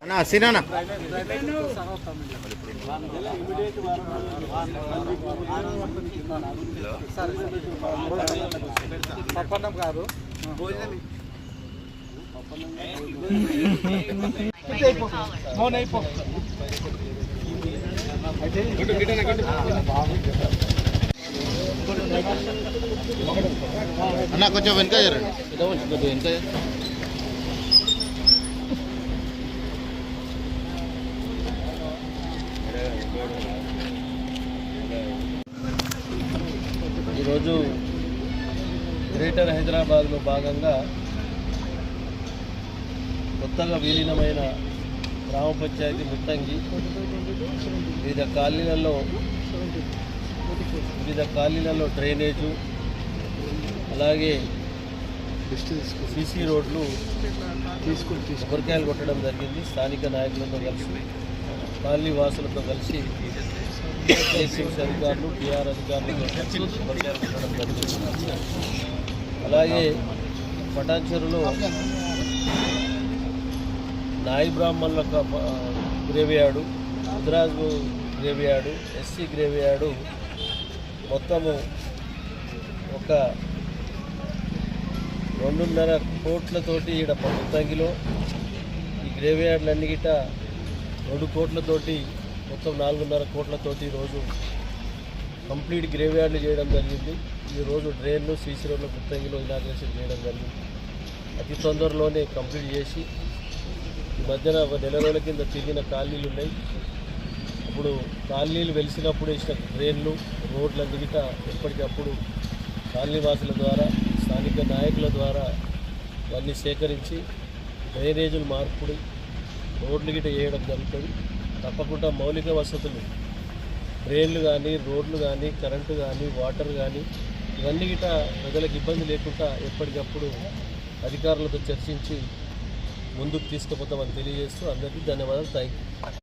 అన్నా సినానా పప్పన్నం కాదు అన్నా కొంచెం వెనక జరండి వెనక. ఈరోజు గ్రేటర్ హైదరాబాద్లో భాగంగా కొత్తగా విలీనమైన గ్రామ పంచాయతీ ముత్తంగి వివిధ కాలనీలలో డ్రైనేజు అలాగే సీసీ రోడ్లు కొరకాయలు కొట్టడం జరిగింది. స్థానిక నాయకులతో కలిసి కాలనీ వాసులతో కలిసి అధికారులు టీఆర్ అధికారులతో కొరకాయలు కొట్టడం జరిగింది. అలాగే పటాన్చెరులో నాయి బ్రాహ్మణుల గ్రేవ్యార్డు, ముద్రాజు గ్రేవ్యార్డు, ఎస్సీ గ్రేవ్యార్డు మొత్తము ఒక 2.5 కోట్లతోటి ఈడ ముత్తంగిలో ఈ గ్రేవ్యార్డులన్నీ గిట్ట 2 కోట్లతోటి మొత్తం 4.5 కోట్లతోటి ఈరోజు కంప్లీట్ గ్రేవ్యార్డులు చేయడం జరిగింది. ఈరోజు డ్రైన్లు సీసీ రోడ్ల ముత్తంగిలో ఇనాగ్రేషన్ చేయడం జరిగింది. అతి తొందరలోనే కంప్లీట్ చేసి ఈ మధ్యన ఒక నెల రోజుల కింద తిరిగిన కాలనీలు ఉన్నాయి. ఇప్పుడు కాలనీలు వెలిసినప్పుడు వేసిన డ్రైన్లు రోడ్లన్నీ గిట్ట ఎప్పటికప్పుడు కాలనీవాసుల ద్వారా స్థానిక నాయకుల ద్వారా ఇవన్నీ సేకరించి డ్రైనేజీలు మార్పుడు రోడ్లు గిట్ట వేయడం జరుగుతుంది. తప్పకుండా మౌలిక వసతులు డ్రైన్లు కానీ రోడ్లు కానీ కరెంటు కానీ వాటర్ కానీ ఇవన్నీ గిట్ట ప్రజలకు ఇబ్బంది లేకుండా ఎప్పటికప్పుడు అధికారులతో చర్చించి ముందుకు తీసుకుపోతామని తెలియజేస్తూ అందరికీ ధన్యవాదాలు. Thank you.